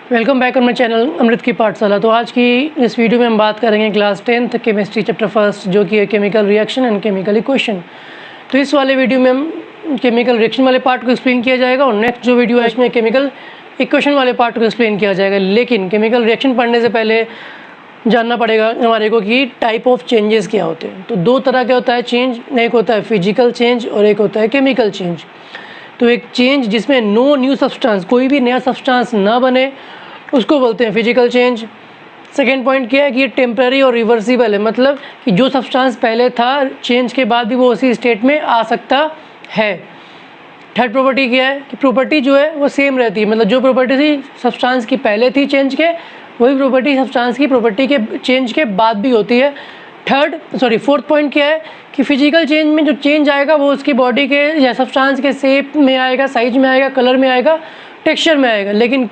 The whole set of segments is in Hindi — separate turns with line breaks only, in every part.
Welcome back on my channel Amrit की पाठशाला। तो आज की इस वीडियो में हम बात करेंगे class 10th chemistry chapter first, जो कि है chemical reaction and chemical equation. तो इस वाले वीडियो में हम केमिकल रिएक्शन वाले पार्ट को एक्सप्लेन किया जाएगा और नेक्स्ट जो वीडियो है इसमें केमिकल इक्वेशन वाले पार्ट को एक्सप्लेन किया जाएगा। लेकिन केमिकल रिएक्शन पढ़ने से पहले जानना पड़ेगा हमारे को कि टाइप ऑफ चेंजेस क्या होते हैं। तो दो तरह का होता है चेंज, एक होता है फिजिकल चेंज और एक होता है केमिकल चेंज। तो एक चेंज जिसमें नो न्यू सब्सटेंस, कोई भी नया सब्सटेंस ना बने, उसको बोलते हैं फिजिकल चेंज। सेकेंड पॉइंट क्या है कि ये टेम्पररी और रिवर्सिबल है, मतलब कि जो सब्सटेंस पहले था चेंज के बाद भी वो उसी स्टेट में आ सकता है। थर्ड प्रॉपर्टी क्या है कि प्रॉपर्टी जो है वो सेम रहती है, मतलब जो प्रॉपर्टी थी सब्सटेंस की पहले थी चेंज के, वही प्रॉपर्टी सब्सटेंस की प्रॉपर्टी के चेंज के बाद भी होती है। फोर्थ पॉइंट क्या है कि फिजिकल चेंज में जो चेंज आएगा वो उसकी बॉडी के या सब्सटेंस के शेप में आएगा, साइज में आएगा, कलर में आएगा, टेक्सचर में आएगा। लेकिन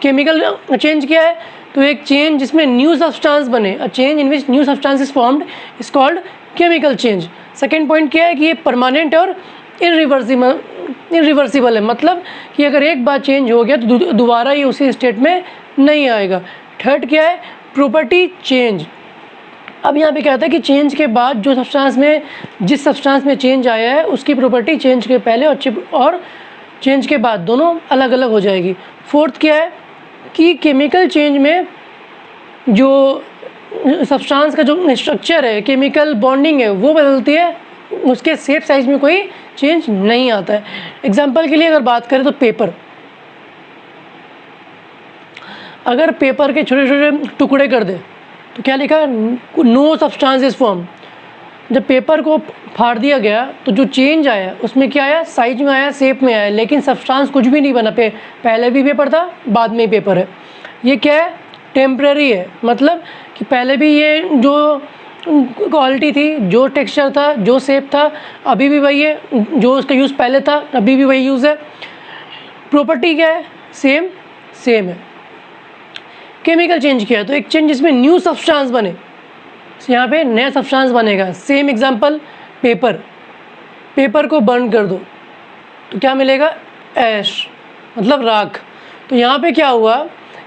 केमिकल चेंज क्या है, तो एक चेंज जिसमें न्यू सब्सटेंस बने, a change in which new substance is formed is called chemical change. Second point क्या है कि ये परमानेंट और इरिवर्सिबल है, मतलब कि अगर एक बार चेंज हो गया तो दोबारा ही उसी स्टेट में नहीं आएगा। थर्ड क्या है, प्रॉपर्टी चेंज। अब यहाँ पे कहता है कि चेंज के बाद जो सब्सटेंस में, जिस सब्सटेंस में चेंज आया है उसकी प्रॉपर्टी चेंज के पहले और चेंज के बाद दोनों अलग अलग हो जाएगी। फोर्थ क्या है कि केमिकल चेंज में जो सब्सटेंस का जो स्ट्रक्चर है, केमिकल बॉन्डिंग है, वो बदलती है, उसके शेप साइज में कोई चेंज नहीं आता है। एग्जांपल के लिए अगर बात करें तो पेपर, अगर पेपर के छोटे छोटे टुकड़े कर दे तो क्या लिखा है, नो सब्सटेंस इज फॉर्म। जब पेपर को फाड़ दिया गया तो जो चेंज आया उसमें क्या आया, साइज में आया, शेप में आया, लेकिन सब्सटेंस कुछ भी नहीं बना। पहले भी पेपर था, बाद में पेपर है। ये क्या है, टेम्पररी है, मतलब कि पहले भी ये जो क्वालिटी थी, जो टेक्सचर था, जो शेप था, अभी भी वही है, जो उसका यूज़ पहले था अभी भी वही यूज़ है। प्रॉपर्टी क्या है, सेम है। केमिकल चेंज किया है तो एक चेंज जिसमें न्यू सब्सटेंस बने, यहाँ पे नया सब्सटेंस बनेगा। सेम एग्जांपल, पेपर को बर्न कर दो तो क्या मिलेगा, ऐश, मतलब राख। तो यहाँ पे क्या हुआ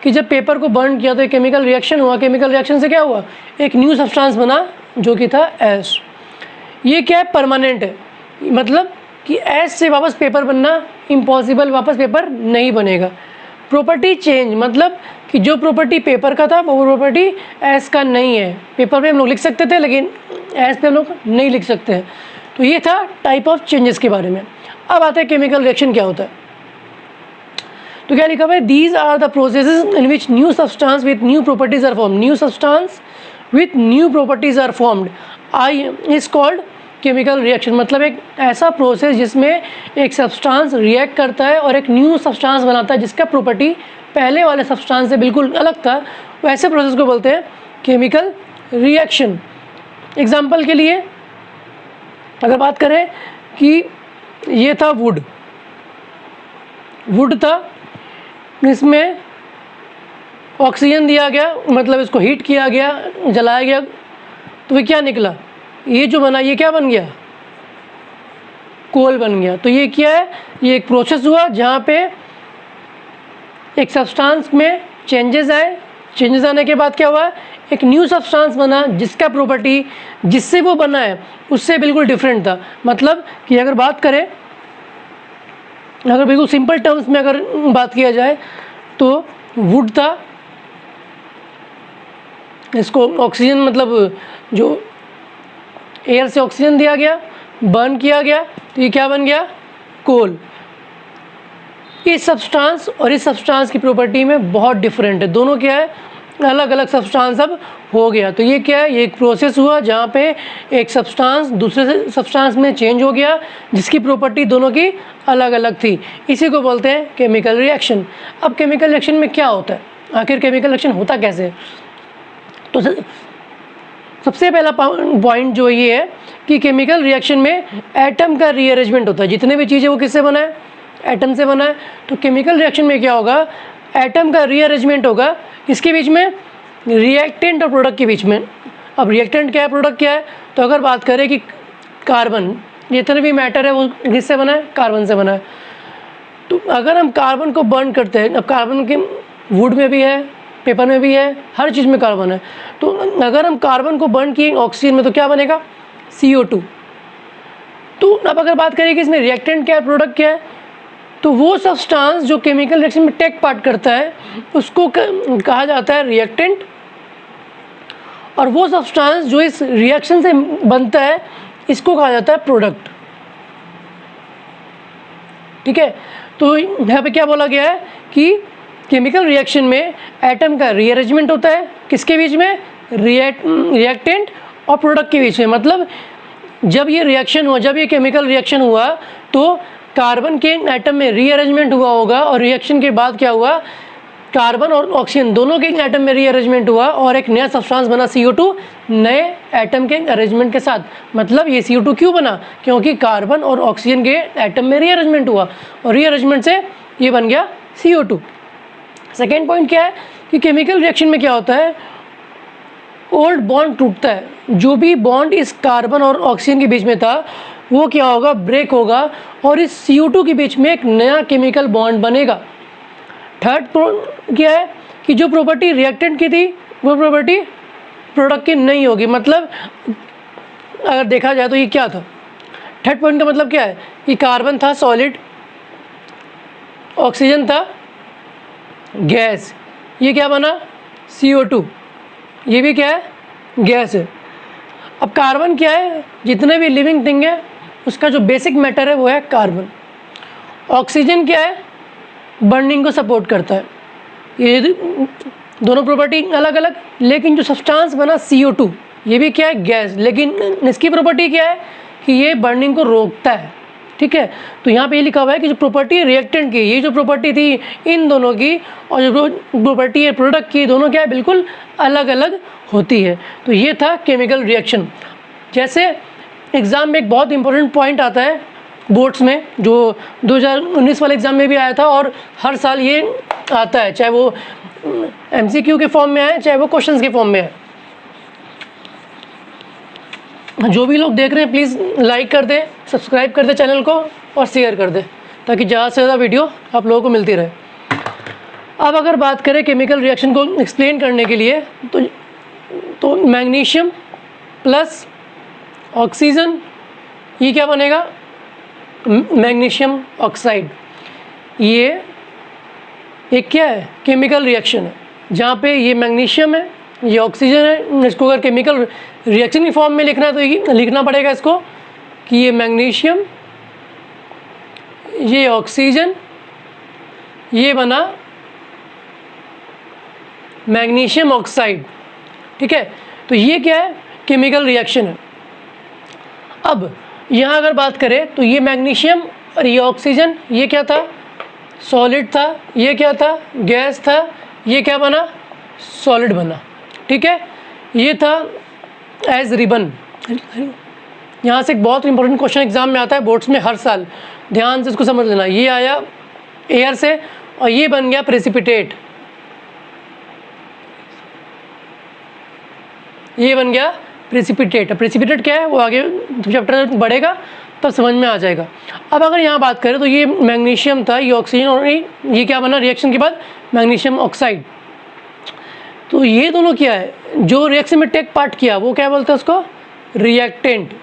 कि जब पेपर को बर्न किया तो एक केमिकल रिएक्शन हुआ, केमिकल रिएक्शन से क्या हुआ, एक न्यू सब्सटेंस बना जो कि था ऐश। ये क्या है, परमानेंट है, मतलब कि ऐश से वापस पेपर बनना इम्पॉसिबल, वापस पेपर नहीं बनेगा। प्रॉपर्टी चेंज, मतलब कि जो प्रॉपर्टी पेपर का था वो प्रॉपर्टी ऐश का नहीं है। पेपर पे हम लोग लिख सकते थे लेकिन ऐश पे हम लोग नहीं लिख सकते हैं। तो ये था टाइप ऑफ चेंजेस के बारे में। अब आते हैं केमिकल रिएक्शन क्या होता है। तो क्या लिखा हुआ है, these are the processes in which new substance with new properties are formed. New substance with new properties are formed I is called chemical reaction. मतलब एक ऐसा प्रोसेस जिसमें एक सब्सटेंस रिएक्ट करता है और एक न्यू सब्सटेंस बनाता है जिसका प्रॉपर्टी पहले वाले सब्सटेंस से बिल्कुल अलग था, वैसे प्रोसेस को बोलते हैं केमिकल रिएक्शन। एग्जाम्पल के लिए अगर बात करें कि ये था वुड था, इसमें ऑक्सीजन दिया गया, मतलब इसको हीट किया गया, जलाया गया, तो ये क्या निकला, ये जो बना ये क्या बन गया, कोल बन गया। तो ये क्या है, ये एक प्रोसेस हुआ जहाँ पे एक सब्सटेंस में चेंजेस आए, चेंजेस आने के बाद क्या हुआ, एक न्यू सब्सटेंस बना जिसका प्रॉपर्टी जिससे वो बना है उससे बिल्कुल डिफरेंट था। मतलब कि अगर बात करें, अगर बिल्कुल सिंपल टर्म्स में अगर बात किया जाए तो वुड था, इसको ऑक्सीजन, मतलब जो एयर से ऑक्सीजन दिया गया, बर्न किया गया, तो ये क्या बन गया, कोल। इस सब्सटेंस और इस सब्सटेंस की प्रॉपर्टी में बहुत डिफरेंट है, दोनों क्या है, अलग अलग सब्सटेंस अब हो गया। तो ये क्या है, ये एक प्रोसेस हुआ जहाँ पे एक सब्सटेंस दूसरे सब्सटेंस में चेंज हो गया जिसकी प्रॉपर्टी दोनों की अलग अलग थी। इसी को बोलते हैं केमिकल रिएक्शन। अब केमिकल रिएक्शन में क्या होता है, आखिर केमिकल रिएक्शन होता कैसे। तो सबसे पहला पॉइंट जो ये है कि केमिकल रिएक्शन में एटम का रीअरेंजमेंट होता है। जितने भी चीज़ें वो किससे बना है, एटम से बना है। तो केमिकल रिएक्शन में क्या होगा, एटम का रीअरेंजमेंट होगा, इसके बीच में रिएक्टेंट और प्रोडक्ट के बीच में। अब रिएक्टेंट क्या है, प्रोडक्ट क्या है, तो अगर बात करें कि कार्बन, जितने भी मैटर है वो किससे बना है, कार्बन से बना है। तो अगर हम कार्बन को बर्न करते हैं, अब कार्बन के वुड में भी है, पेपर में भी है, हर चीज़ में कार्बन है। तो अगर हम कार्बन को बर्न किए ऑक्सीजन में तो क्या बनेगा, CO2। तो अब अगर बात करें कि इसमें रिएक्टेंट क्या है, प्रोडक्ट क्या है, तो वो सब्सटेंस जो केमिकल रिएक्शन में टेक पार्ट करता है उसको कहा जाता है रिएक्टेंट, और वो सब्सटेंस जो इस रिएक्शन से बनता है इसको कहा जाता है प्रोडक्ट। ठीक है, तो यहाँ पे क्या बोला गया है कि केमिकल रिएक्शन में एटम का रीअरेंजमेंट होता है, किसके बीच में, रिएक्टेंट और प्रोडक्ट के बीच में। मतलब जब ये रिएक्शन हुआ, जब ये केमिकल रिएक्शन हुआ तो कार्बन के एटम में रीअरेंजमेंट हुआ होगा, और रिएक्शन के बाद क्या हुआ, कार्बन और ऑक्सीजन दोनों के एटम में रीअरेंजमेंट हुआ और एक नया सब्सटेंस बना CO2 नए एटम के अरेंजमेंट के साथ। मतलब ये CO2 क्यों बना, क्योंकि कार्बन और ऑक्सीजन के एटम में रीअरेंजमेंट हुआ और रीअरेंजमेंट से ये बन गया CO2। सेकेंड पॉइंट क्या है कि केमिकल रिएक्शन में क्या होता है, ओल्ड बॉन्ड टूटता है। जो भी बॉन्ड इस कार्बन और ऑक्सीजन के बीच में था वो क्या होगा, ब्रेक होगा और इस CO2 के बीच में एक नया केमिकल बॉन्ड बनेगा। थर्ड क्या है कि जो प्रॉपर्टी रिएक्टेंट की थी वो प्रॉपर्टी प्रोडक्ट की नहीं होगी। मतलब अगर देखा जाए तो ये क्या था, थर्ड पॉइंट का मतलब क्या है कि कार्बन था सॉलिड, ऑक्सीजन था गैस, ये क्या बना, CO2, ये भी क्या है, गैस है। अब कार्बन क्या है, जितने भी लिविंग थिंग है उसका जो बेसिक मैटर है वो है कार्बन। ऑक्सीजन क्या है, बर्निंग को सपोर्ट करता है। ये दोनों प्रॉपर्टी अलग अलग, लेकिन जो सब्सटेंस बना CO2 ये भी क्या है, गैस, लेकिन इसकी प्रॉपर्टी क्या है कि ये बर्निंग को रोकता है। ठीक है, तो यहाँ पे ये लिखा हुआ है कि जो प्रॉपर्टी रिएक्टेंट की, ये जो प्रॉपर्टी थी इन दोनों की, और जो प्रॉपर्टी है प्रोडक्ट की, दोनों क्या है, बिल्कुल अलग अलग होती है। तो ये था केमिकल रिएक्शन। जैसे एग्ज़ाम में एक बहुत इंपॉर्टेंट पॉइंट आता है बोर्ड्स में, जो 2019 वाले एग्ज़ाम में भी आया था और हर साल ये आता है, चाहे वो MCQ के फॉर्म में आए चाहे वो क्वेश्चंस के फॉर्म में आए। जो भी लोग देख रहे हैं प्लीज़ लाइक कर दें, सब्सक्राइब कर दें चैनल को और शेयर कर दें, ताकि ज़्यादा से ज़्यादा वीडियो आप लोगों को मिलती रहे। अब अगर बात करें केमिकल रिएक्शन को एक्सप्लेन करने के लिए तो मैग्नीशियम प्लस ऑक्सीजन, ये क्या बनेगा, मैग्नीशियम ऑक्साइड। ये एक क्या है, केमिकल रिएक्शन है जहाँ पे ये मैग्नीशियम है, ये ऑक्सीजन है। इसको अगर केमिकल रिएक्शन की फॉर्म में लिखना है तो ये लिखना पड़ेगा इसको कि ये मैग्नीशियम, ये ऑक्सीजन, ये बना मैग्नीशियम ऑक्साइड। ठीक है, तो ये क्या है, केमिकल रिएक्शन है। अब यहाँ अगर बात करें तो ये मैग्नीशियम और ये ऑक्सीजन, ये क्या था, सॉलिड था, ये क्या था, गैस था, ये क्या बना, सॉलिड बना। ठीक है, ये था एज रिबन। यहाँ से एक बहुत इंपॉर्टेंट क्वेश्चन एग्जाम में आता है बोर्ड्स में हर साल, ध्यान से इसको समझ लेना। ये आया एयर से और ये बन गया प्रेसिपिटेट, ये बन गया प्रेसिपिटेट। प्रेसिपिटेट क्या है वो आगे चैप्टर बढ़ेगा तब समझ में आ जाएगा। अब अगर यहाँ बात करें तो ये मैग्नीशियम था, ये ऑक्सीजन, और ये क्या बना रिएक्शन के बाद, मैग्नीशियम ऑक्साइड। तो ये दोनों क्या है, जो रिएक्शन में टेक पार्ट किया वो क्या बोलते हैं उसको, रिएक्टेंट,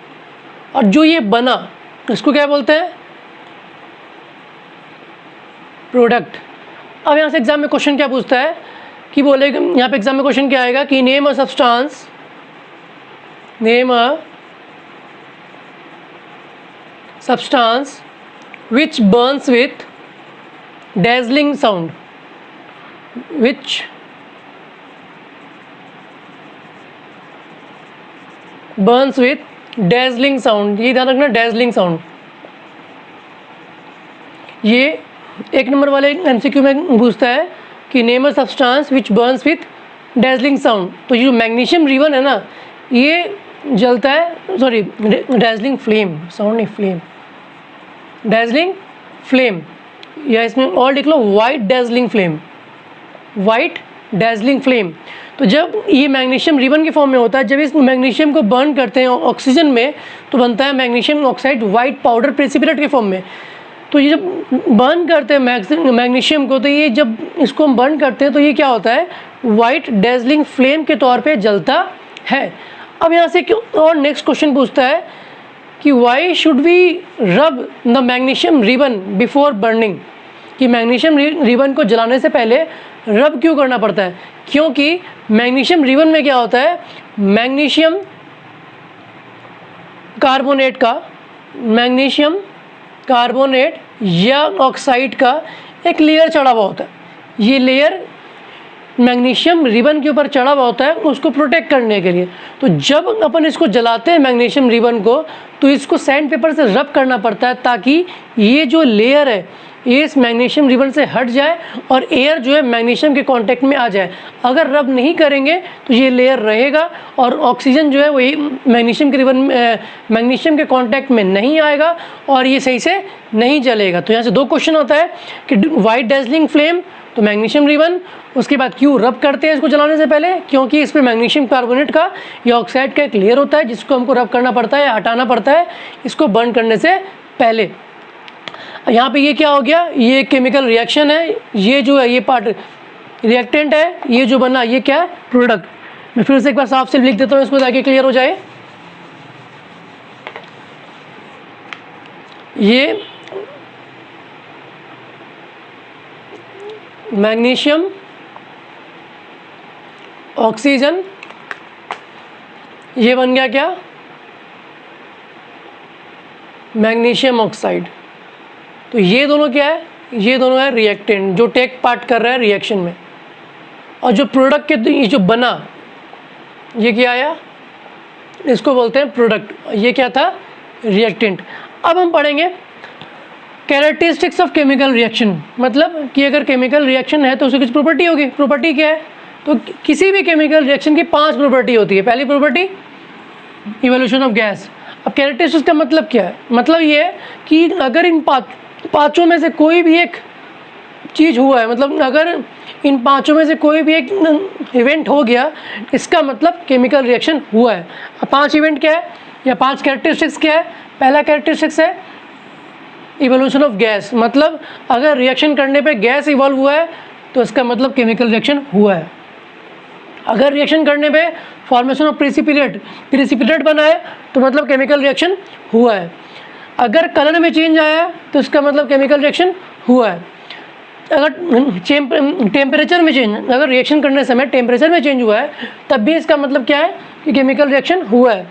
और जो ये बना इसको क्या बोलते हैं, प्रोडक्ट। अब यहाँ से एग्जाम में क्वेश्चन क्या पूछता है कि बोले, यहाँ पे एग्जाम में क्वेश्चन क्या आएगा कि name a substance, name a substance which burns with dazzling sound, which burns with dazzling sound। ये ध्यान रखना, dazzling sound। ये एक नंबर वाले MCQ में पूछता है कि name a substance which Burns with dazzling sound। तो ये जो मैग्नीशियम रिबन है ना, ये जलता है, सॉरी dazzling फ्लेम, साउंड नहीं, फ्लेम, dazzling फ्लेम, या इसमें और लिख लो white dazzling flame, white dazzling flame. तो जब ये मैग्नीशियम रिबन के फॉर्म में होता है, जब इस मैग्नीशियम को बर्न करते हैं ऑक्सीजन में तो बनता है magnesium oxide white powder precipitate के फॉर्म में। तो ये जब बर्न करते हैं मैग्नीशियम को, तो ये जब इसको हम बर्न करते हैं तो ये क्या होता है, वाइट डेजलिंग फ्लेम के तौर पे जलता है। अब यहाँ से और नेक्स्ट क्वेश्चन पूछता है कि why should we rub the magnesium ribbon before burning, कि मैग्नीशियम रिबन को जलाने से पहले रब क्यों करना पड़ता है? क्योंकि मैग्नीशियम रिबन में क्या होता है, मैग्नीशियम कार्बोनेट का, मैग्नीशियम कार्बोनेट या ऑक्साइड का एक लेयर चढ़ा हुआ होता है। ये लेयर मैग्नीशियम रिबन के ऊपर चढ़ा हुआ होता है उसको प्रोटेक्ट करने के लिए। तो जब अपन इसको जलाते हैं मैग्नीशियम रिबन को, तो इसको सैंड पेपर से रब करना पड़ता है ताकि ये जो लेयर है ये इस मैग्नीशियम रिबन से हट जाए और एयर जो है मैग्नीशियम के कांटेक्ट में आ जाए। अगर रब नहीं करेंगे तो ये लेयर रहेगा और ऑक्सीजन जो है वही मैग्नीशियम के कांटेक्ट में नहीं आएगा और ये सही से नहीं जलेगा। तो यहाँ से दो क्वेश्चन होता है कि वाइट डेजलिंग फ्लेम, तो मैग्नीशियम रिबन, उसके बाद क्यों रब करते हैं इसको जलाने से पहले, क्योंकि इसमें मैग्नीशियम कार्बोनेट का या ऑक्साइड का एक लेयर होता है जिसको हमको रब करना पड़ता है, हटाना पड़ता है इसको बर्न करने से पहले। यहाँ पे ये क्या हो गया, ये केमिकल रिएक्शन है, ये जो है ये पार्ट रिएक्टेंट है, ये जो बना ये क्या है, प्रोडक्ट। मैं फिर से एक बार साफ से लिख देता हूँ इसको ताकि क्लियर हो जाए। ये मैग्नीशियम ऑक्सीजन, ये बन गया क्या, मैग्नीशियम ऑक्साइड। तो ये दोनों क्या है, ये दोनों है रिएक्टेंट जो टेक पार्ट कर रहा है रिएक्शन में। और जो प्रोडक्ट के ये जो बना ये क्या आया, इसको बोलते हैं प्रोडक्ट, ये क्या था, रिएक्टेंट। अब हम पढ़ेंगे कैरेक्टरिस्टिक्स ऑफ केमिकल रिएक्शन, मतलब कि अगर केमिकल रिएक्शन है तो उसकी कुछ प्रॉपर्टी होगी। प्रॉपर्टी क्या है, तो किसी भी केमिकल रिएक्शन की 5 प्रॉपर्टी होती है। पहली प्रॉपर्टी इवोल्यूशन ऑफ गैस। अब कैरेक्टरिस्टिक्स का मतलब क्या है, मतलब ये है कि अगर इन पाँचों में से कोई भी एक चीज़ हुआ है, मतलब अगर इन पाँचों में से कोई भी एक इवेंट हो गया, इसका मतलब केमिकल रिएक्शन हुआ है। अब 5 इवेंट क्या है या 5 कैरेक्टरिस्टिक्स क्या है। पहला कैरेक्टरिस्टिक्स है इवोल्यूशन ऑफ गैस, मतलब अगर रिएक्शन करने पे गैस इवॉल्व हुआ है तो इसका मतलब केमिकल रिएक्शन हुआ है। अगर रिएक्शन करने पे फॉर्मेशन ऑफ प्रेसिपिटेट बना है तो मतलब केमिकल रिएक्शन हुआ है। अगर कलर में चेंज आया है तो इसका मतलब केमिकल रिएक्शन हुआ है। अगर टेम्परेचर में चेंज, अगर रिएक्शन करने समय टेम्परेचर में चेंज हुआ है तब भी इसका मतलब क्या है कि केमिकल रिएक्शन हुआ है।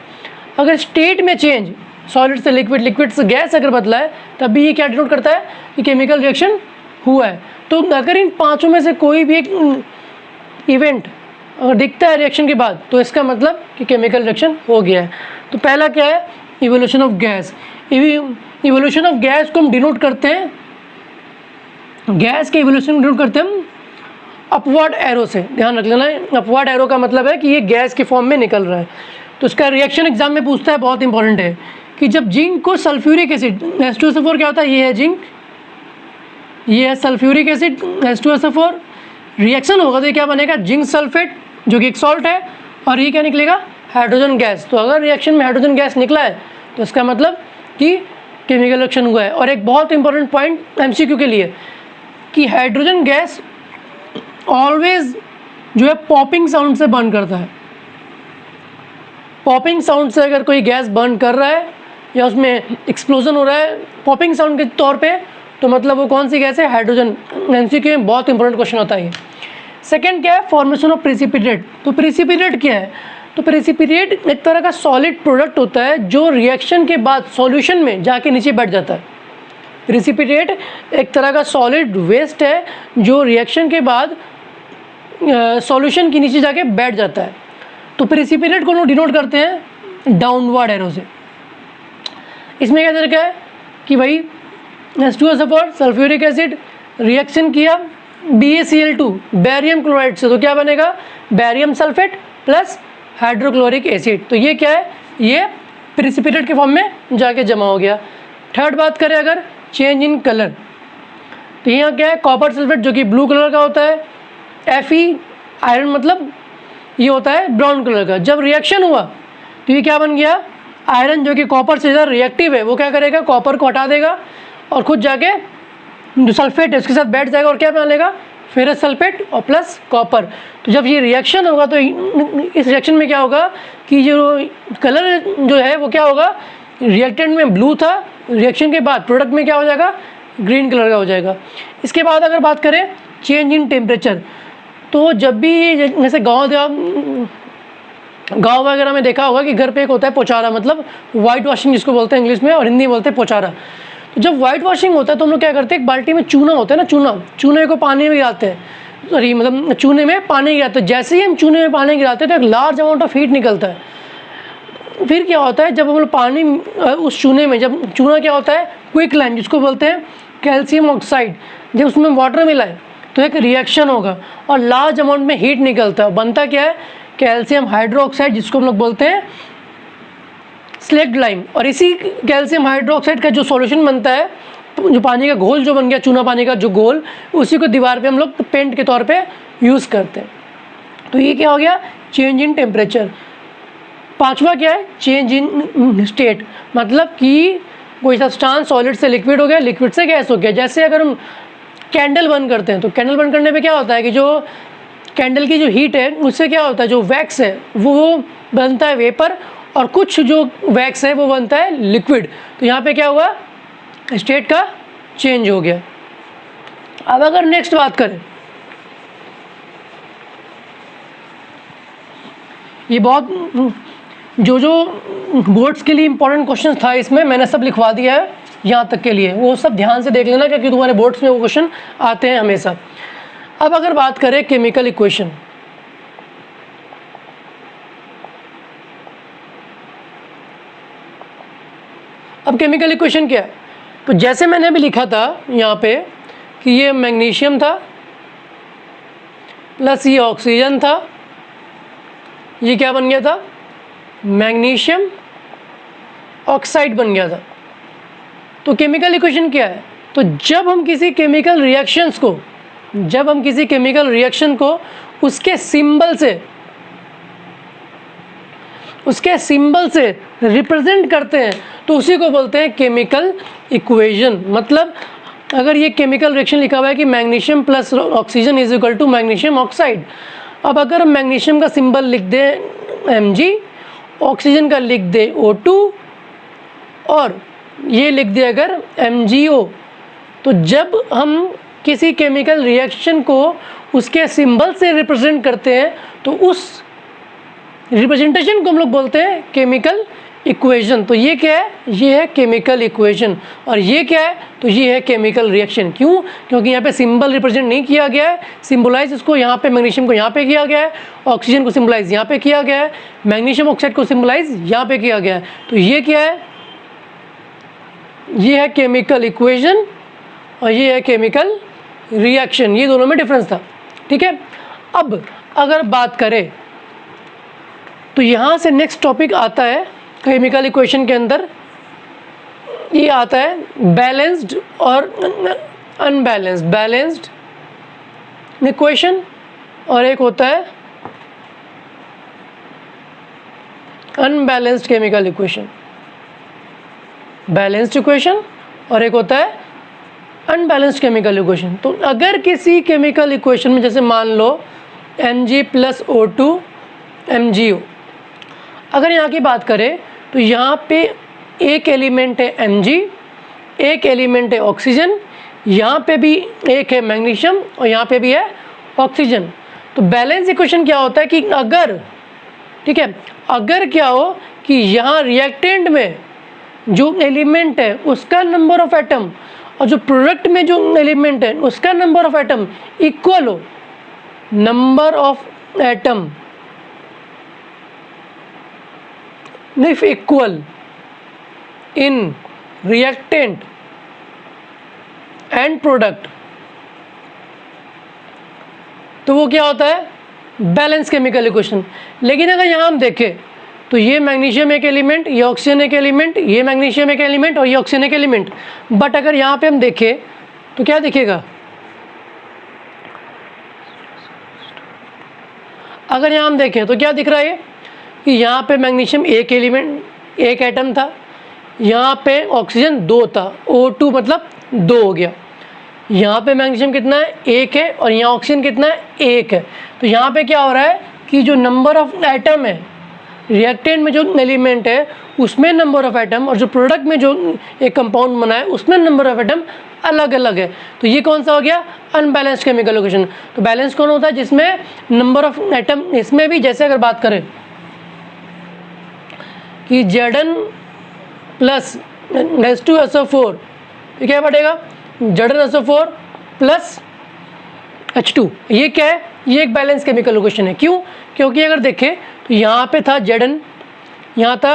अगर स्टेट में चेंज, सॉलिड से लिक्विड, लिक्विड से गैस अगर बदला है तब भी ये क्या डिनोट करता है कि केमिकल रिएक्शन हुआ है। तो अगर इन पाँचों में से कोई भी एक इवेंट अगर दिखता है रिएक्शन के बाद तो इसका मतलब कि केमिकल रिएक्शन हो गया है। तो पहला क्या है, evolution of gas. Evolution of gas को हम डिनोट करते हैं, गैस के इवोल्यूशन डिनोट करते हैं हम अपवर्ड एरो से। ध्यान रख लेना, अपवर्ड एरो का मतलब है कि ये गैस के फॉर्म में निकल रहा है। तो इसका रिएक्शन एग्जाम में पूछता है, बहुत इंपॉर्टेंट है, कि जब जिंक को सल्फ्यूरिक एसिड, H2SO4 क्या होता है, ये है जिंक, ये है सल्फ्यूरिक एसिड H2SO4, रिएक्शन होगा तो ये क्या बनेगा, जिंक सल्फेट जो कि एक सॉल्ट है, और ये क्या निकलेगा, हाइड्रोजन गैस। तो अगर रिएक्शन में हाइड्रोजन गैस निकला है तो इसका मतलब कि केमिकल रिएक्शन हुआ है। और एक बहुत इंपॉर्टेंट पॉइंट MCQ के लिए कि हाइड्रोजन गैस ऑलवेज जो है पॉपिंग साउंड से बर्न करता है। पॉपिंग साउंड से अगर कोई गैस बर्न कर रहा है या उसमें एक्सप्लोजन हो रहा है पॉपिंग साउंड के तौर पे, तो मतलब वो कौन सी गैस है, हाइड्रोजन। MCQ में बहुत इंपॉर्टेंट क्वेश्चन होता है ये। सेकेंड क्या है, फॉर्मेशन ऑफ प्रेसिपिटेट। तो प्रेसिपिटेट क्या है, तो प्रेसिपिटेट एक तरह का सॉलिड प्रोडक्ट होता है जो रिएक्शन के बाद सॉल्यूशन में जाके नीचे बैठ जाता है। प्रेसिपिटेट एक तरह का सॉलिड वेस्ट है जो रिएक्शन के बाद सॉल्यूशन के नीचे जाके बैठ जाता है। तो प्रेसिपिटेट को लोग डिनोट करते हैं डाउनवर्ड एरो से। इसमें क्या तरीका है कि भाई H2SO4 सल्फ्यूरिक एसिड रिएक्शन किया BaCl2 बैरियम क्लोराइड से, तो क्या बनेगा, barium sulphate plus hydrochloric acid. तो ये क्या है, ये प्रेसिपिटेट के फॉर्म में जाके जमा हो गया। थर्ड बात करें अगर चेंज इन कलर, तो यहाँ क्या है, कॉपर सल्फेट जो कि ब्लू कलर का होता है, Fe आयरन मतलब ये होता है ब्राउन कलर का। जब रिएक्शन हुआ तो ये क्या बन गया, आयरन जो कि कॉपर से ज़्यादा रिएक्टिव है वो क्या करेगा, कॉपर को हटा देगा और खुद जाके जो सल्फेट है उसके साथ बैठ जाएगा और क्या बना लेगा, फेरस सल्फेट और प्लस कॉपर। तो जब ये रिएक्शन होगा तो इस रिएक्शन में क्या होगा कि जो कलर जो है वो क्या होगा, रिएक्टेंट में ब्लू था, रिएक्शन के बाद प्रोडक्ट में क्या हो जाएगा, ग्रीन कलर का हो जाएगा। इसके बाद अगर बात करें चेंज इन टेम्परेचर, तो जब भी जैसे गाँव वगैरह में देखा होगा कि घर पे एक होता है पोचारा, मतलब वाइट वॉशिंग जिसको बोलते हैं इंग्लिश में, और हिंदी में बोलते हैं पोचारा। तो जब वाइट वॉशिंग होता है तो हम लोग क्या करते हैं, एक बाल्टी में चूना होता है ना, चूने को पानी में गिराते हैं, सॉरी मतलब चूने में पानी गिराते हैं। जैसे ही हम चूने में पानी गिराते हैं तो एक लार्ज अमाउंट ऑफ हीट निकलता है। फिर क्या होता है, जब हम लोग पानी उस चूने में, जब चूना क्या होता है क्विक लाइम जिसको बोलते हैं कैल्शियम ऑक्साइड, जब उसमें वाटर मिला है तो एक रिएक्शन होगा और लार्ज अमाउंट में हीट निकलता है। बनता क्या है, कैल्शियम हाइड्रोक्साइड जिसको हम लोग बोलते हैं स्लेक्ड लाइम। और इसी कैल्शियम हाइड्रोक्साइड का जो सॉल्यूशन बनता है, जो पानी का घोल जो बन गया, चूना पानी का जो घोल, उसी को दीवार पे हम लोग पेंट के तौर पे यूज़ करते हैं। तो ये क्या हो गया, चेंज इन टेम्परेचर। पांचवा क्या है, चेंज इन स्टेट, मतलब कि कोई सब्सटेंस सॉलिड से लिक्विड हो गया, लिक्विड से गैस हो गया। जैसे अगर हम कैंडल बंद करते हैं तो कैंडल बंद करने पे क्या होता है कि जो कैंडल की जो हीट है उससे क्या होता है, जो वैक्स है वो बनता है वेपर, और कुछ जो वैक्स है वो बनता है लिक्विड। तो यहाँ पे क्या हुआ, स्टेट का चेंज हो गया। अब अगर नेक्स्ट बात करें, ये बहुत जो बोर्ड्स के लिए इंपॉर्टेंट क्वेश्चन था इसमें मैंने सब लिखवा दिया है यहाँ तक के लिए, वो सब ध्यान से देख लेना क्योंकि तुम्हारे बोर्ड्स में वो क्वेश्चन आते हैं हमेशा। अब अगर बात करें केमिकल इक्वेशन, अब केमिकल इक्वेशन क्या है, तो जैसे मैंने अभी लिखा था यहाँ पे कि ये मैग्नीशियम था प्लस ये ऑक्सीजन था, ये क्या बन गया था, मैग्नीशियम ऑक्साइड बन गया था। तो केमिकल इक्वेशन क्या है, तो जब हम किसी केमिकल रिएक्शन को उसके सिंबल से रिप्रेजेंट करते हैं तो उसी को बोलते हैं केमिकल इक्वेशन। मतलब अगर ये केमिकल रिएक्शन लिखा हुआ है कि magnesium plus oxygen is equal to magnesium oxide, अब अगर हम मैग्नीशियम का सिंबल लिख दें Mg, ऑक्सीजन का लिख दे O2 और ये लिख दे अगर MgO, तो जब हम किसी केमिकल रिएक्शन को उसके सिंबल से रिप्रेजेंट करते हैं तो उस रिप्रेजेंटेशन को हम लोग बोलते हैं केमिकल इक्वेशन। तो ये क्या है, ये है केमिकल इक्वेशन। और ये क्या है, तो ये है केमिकल रिएक्शन। क्यों, क्योंकि यहाँ पे सिंबल रिप्रेजेंट नहीं किया गया है, सिंबलाइज इसको यहाँ पे मैग्नीशियम को यहाँ पे किया गया है, ऑक्सीजन को सिंबलाइज यहाँ पे किया गया है, मैग्नीशियम ऑक्साइड को सिंबलाइज यहाँ पे किया गया है। तो ये क्या है, ये है केमिकल इक्वेशन और ये है केमिकल रिएक्शन। ये दोनों में डिफरेंस था, ठीक है। अब अगर बात करें तो यहाँ से नेक्स्ट टॉपिक आता है केमिकल इक्वेशन के अंदर, ये आता है बैलेंस्ड और अनबैलेंस्ड। बैलेंस्ड इक्वेशन और एक होता है unbalanced chemical equation. Balanced equation और एक होता है अनबैलेंस्ड केमिकल इक्वेशन। तो अगर किसी केमिकल इक्वेशन में जैसे मान लो Mg प्लस O2 MgO, अगर यहाँ की बात करें तो यहाँ पे एक एलिमेंट है Mg, एक एलिमेंट है ऑक्सीजन, यहाँ पे भी एक है मैग्नीशियम और यहाँ पे भी है ऑक्सीजन। तो बैलेंस इक्वेशन क्या होता है कि अगर, ठीक है, अगर क्या हो कि यहाँ रिएक्टेंट में जो एलिमेंट है उसका नंबर ऑफ एटम और जो प्रोडक्ट में जो एलिमेंट है उसका नंबर ऑफ एटम इक्वल हो, number of atom if equal in reactant and product, तो वो क्या होता है, बैलेंस केमिकल इक्वेशन। लेकिन अगर यहाँ हम देखें तो ये मैग्नीशियम एक एलिमेंट, ये ऑक्सीजन एक एलिमेंट, ये मैग्नीशियम एक एलिमेंट और ये ऑक्सीजन एक एलिमेंट, बट अगर यहाँ पे हम देखें तो क्या दिखेगा, अगर यहाँ हम देखें तो क्या दिख रहा है कि यहाँ पे मैग्नीशियम एक एलिमेंट, एक एटम था, यहाँ पे ऑक्सीजन 2 था, O2 मतलब 2 हो गया। यहाँ पे मैग्नीशियम कितना है 1 है और यहाँ ऑक्सीजन कितना है 1 है। तो यहाँ पे क्या हो रहा है कि जो नंबर ऑफ एटम है रिएक्टेंट में जो एलिमेंट है उसमें नंबर ऑफ एटम और जो प्रोडक्ट में जो एक कंपाउंड बना है उसमें नंबर ऑफ एटम अलग अलग है। तो ये कौन सा हो गया अनबैलेंस्ड केमिकल इक्वेशन। तो बैलेंस कौन होता है जिसमें नंबर ऑफ एटम, इसमें भी जैसे अगर बात करें कि Zn प्लस H2SO4 ये क्या बढ़ेगा Zn SO4 प्लस H2, ये क्या है ये एक बैलेंस केमिकल इक्वेशन है। क्यों? क्योंकि अगर देखें तो यहाँ पे था Zn, यहाँ था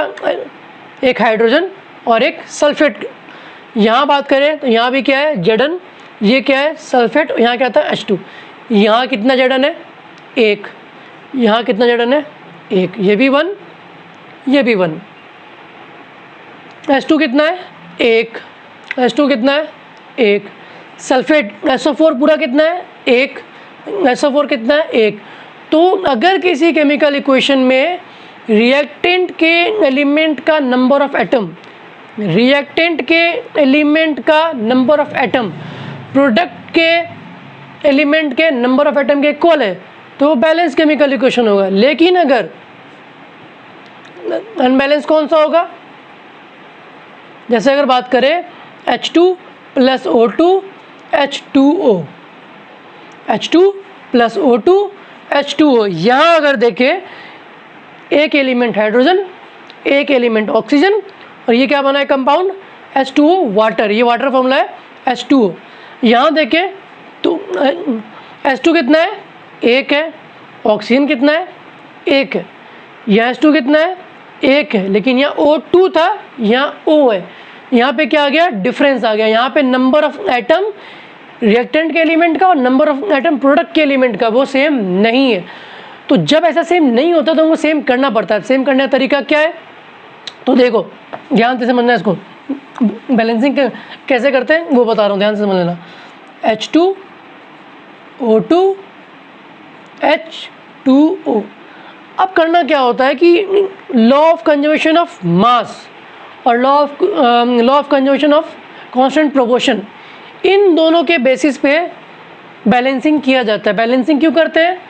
एक हाइड्रोजन और एक सल्फेट। यहाँ बात करें तो यहाँ भी क्या है Zn, ये क्या है सल्फेट, यहाँ क्या था H2। यहाँ कितना Zn है 1, यहाँ कितना Zn है 1, ये भी 1 ये भी 1। H2 कितना है 1, H2 कितना है 1, सल्फेट SO4 पूरा कितना है 1, SO4 कितना है 1। तो अगर किसी केमिकल इक्वेशन में रिएक्टेंट के एलिमेंट का नंबर ऑफ एटम, रिएक्टेंट के एलिमेंट का नंबर ऑफ एटम प्रोडक्ट के एलिमेंट के नंबर ऑफ एटम के इक्वल है तो वो बैलेंस केमिकल इक्वेशन होगा। लेकिन अगर अनबैलेंस कौन सा होगा, जैसे अगर बात करें H2 plus O2 H2O, H2 plus O2 H2O। यहाँ अगर देखें एक एलिमेंट हाइड्रोजन, एक एलिमेंट ऑक्सीजन और ये क्या बना है कंपाउंड H2O वाटर, ये वाटर फॉर्मूला है H2O। यहाँ देखें तो H2 कितना है 1 है, ऑक्सीजन कितना है 1 है, यहाँ H2 कितना है 1 है, लेकिन यहाँ O2 था यहाँ O है। यहाँ पे क्या आ गया डिफरेंस आ गया। यहाँ पे नंबर ऑफ एटम रिएक्टेंट के एलिमेंट का और नंबर ऑफ एटम प्रोडक्ट के एलिमेंट का वो सेम नहीं है। तो जब ऐसा सेम नहीं होता तो उनको सेम करना पड़ता है। सेम करने का तरीका क्या है तो देखो ध्यान से समझना, इसको बैलेंसिंग कैसे करते हैं वो बता रहा हूँ, ध्यान से समझ लेना। H2 O2 H2O। अब करना क्या होता है कि law of conservation of mass और law of conservation of constant proportion, इन दोनों के बेसिस पे बैलेंसिंग किया जाता है। बैलेंसिंग क्यों करते हैं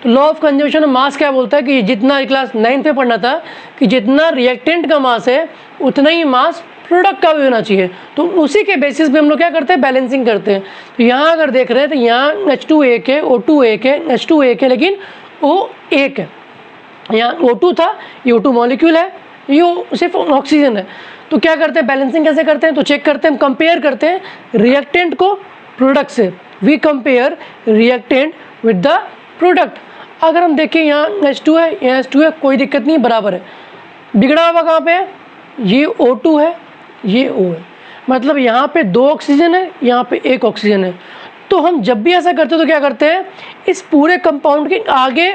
तो लॉ ऑफ कंजर्वेशन ऑफ मास क्या बोलता है कि जितना क्लास 9 पे पढ़ना था कि जितना रिएक्टेंट का मास है उतना ही मास प्रोडक्ट का भी होना चाहिए। तो उसी के बेसिस पे हम लोग क्या करते हैं बैलेंसिंग करते हैं। तो यहाँ अगर देख रहे हैं तो यहाँ H2 1 है, O2 1 है, H2 1 है लेकिन O 1 है। यहाँ O2 था, ये O2 मॉलिक्यूल है, ये सिर्फ ऑक्सीजन है। तो क्या करते हैं बैलेंसिंग कैसे करते हैं तो चेक करते हैं, हम कंपेयर करते हैं रिएक्टेंट को प्रोडक्ट से। We compare reactant with the product. अगर हम देखें यहाँ H2 है, यहाँ H2 है, कोई दिक्कत नहीं बराबर है। बिगड़ा हुआ कहाँ पे है, ये O2 है ये O है, मतलब यहाँ पे 2 ऑक्सीजन है यहाँ पे 1 ऑक्सीजन है। तो हम जब भी ऐसा करते हैं तो क्या करते हैं इस पूरे कंपाउंड के आगे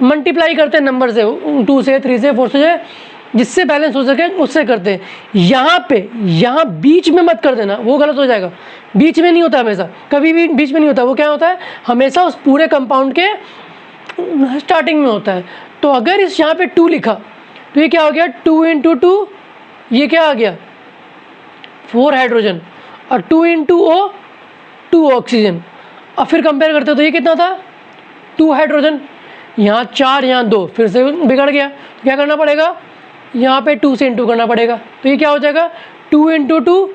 मल्टीप्लाई करते हैं नंबर से, 2 से 3 से 4 से, जिससे बैलेंस हो सके उससे करते हैं। यहाँ पे यहाँ बीच में मत कर देना, वो गलत हो जाएगा। बीच में नहीं होता हमेशा, कभी भी बीच में नहीं होता। वो क्या होता है हमेशा उस पूरे कंपाउंड के स्टार्टिंग में होता है। तो अगर इस यहाँ पे 2 लिखा तो ये क्या हो गया 2 × 2, ये क्या आ गया 4 हाइड्रोजन और 2 × O 2 ऑक्सीजन। अब फिर कंपेयर करते हो तो ये कितना था 2 हाइड्रोजन, यहाँ 4 यहाँ 2, फिर से बिगड़ गया। तो क्या करना पड़ेगा यहाँ पे 2 से इंटू करना पड़ेगा। तो ये क्या हो जाएगा 2 × 2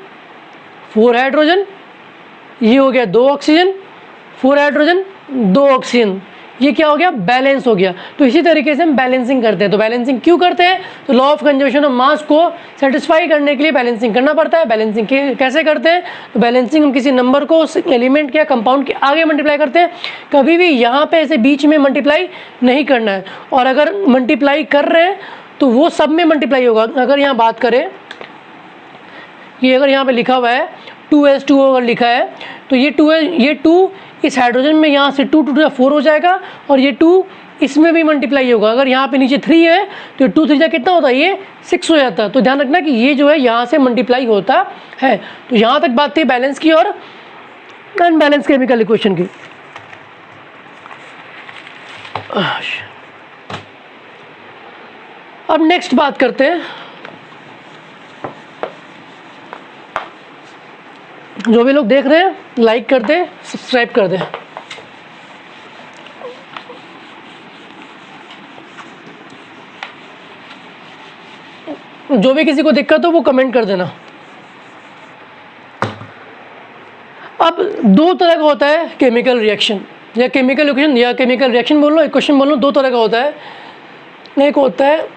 4 हाइड्रोजन, ये हो गया 2 ऑक्सीजन, 4 हाइड्रोजन 2 ऑक्सीजन, ये क्या हो गया बैलेंस हो गया। तो इसी तरीके से हम बैलेंसिंग करते हैं। तो बैलेंसिंग क्यों करते हैं तो लॉ ऑफ कंजर्वेशन ऑफ मास को सेटिस्फाई करने के लिए बैलेंसिंग करना पड़ता है। बैलेंसिंग कैसे करते हैं तो बैलेंसिंग हम किसी नंबर को उस एलिमेंट के या कंपाउंड के आगे मल्टीप्लाई करते हैं। कभी भी यहाँ पे ऐसे बीच में मल्टीप्लाई नहीं करना है, और अगर मल्टीप्लाई कर रहे हैं तो वो सब में मल्टीप्लाई होगा। अगर यहाँ बात करें कि अगर यहाँ पे लिखा हुआ है 2s2 अगर लिखा है तो ये 2 इस हाइड्रोजन में यहाँ से 2 2 4 हो जाएगा, और ये 2 इसमें भी मल्टीप्लाई होगा। अगर यहाँ पे नीचे 3 है तो 2 3 कितना होता है ये 6 हो जाता है। तो ध्यान रखना कि ये जो है यहाँ से मल्टीप्लाई होता है। तो यहाँ तक बात थी बैलेंस की और अनबैलेंस केमिकल इक्वेशन की। अब नेक्स्ट बात करते हैं जो भी लोग देख रहे हैं लाइक कर दें, सब्सक्राइब कर दें। जो भी किसी को दिक्कत हो वो कमेंट कर देना। अब दो तरह का होता है केमिकल रिएक्शन या केमिकल इक्वेशन या केमिकल रिएक्शन बोल लो, इक्वेशन बोल लो, दो तरह का होता है। एक होता है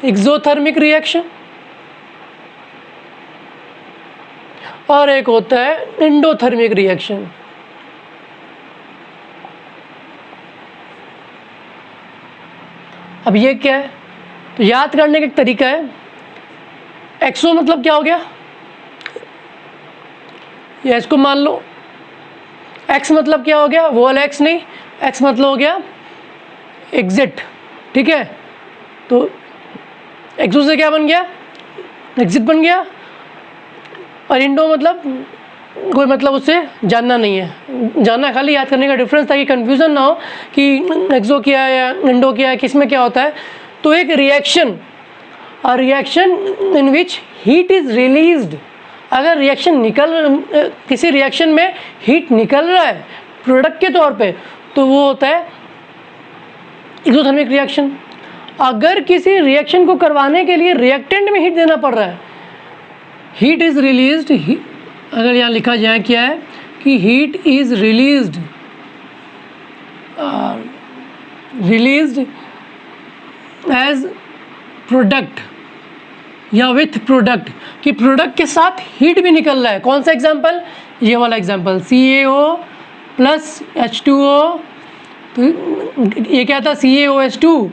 एक्सोथर्मिक रिएक्शन और एक होता है एंडोथर्मिक रिएक्शन। अब ये क्या है, तो याद करने का एक तरीका है। एक्सो मतलब क्या हो गया, या इसको मान लो एक्स मतलब क्या हो गया, वोल एक्स नहीं, एक्स मतलब हो गया एग्जिट, ठीक है। तो एक्सो से क्या बन गया, एग्जिट बन गया। और इंडो मतलब कोई मतलब उससे जानना नहीं है, जानना खाली याद करने का डिफरेंस, ताकि कंफ्यूजन ना हो कि एक्सो क्या है या इंडो क्या है, किस में क्या होता है। तो एक reaction, a reaction in which heat is released, अगर रिएक्शन किसी रिएक्शन में हीट निकल रहा है प्रोडक्ट के तौर पे, तो वो होता है एक्सोथर्मिक रिएक्शन। अगर किसी रिएक्शन को करवाने के लिए रिएक्टेंट में हीट देना पड़ रहा है, हीट इज रिलीज्ड, अगर यहाँ लिखा जाए क्या है कि heat is released as product या विथ प्रोडक्ट, कि प्रोडक्ट के साथ हीट भी निकल रहा है। कौन सा एग्जांपल, ये वाला एग्जांपल, CaO प्लस H2O। तो ये क्या था, CaOH2,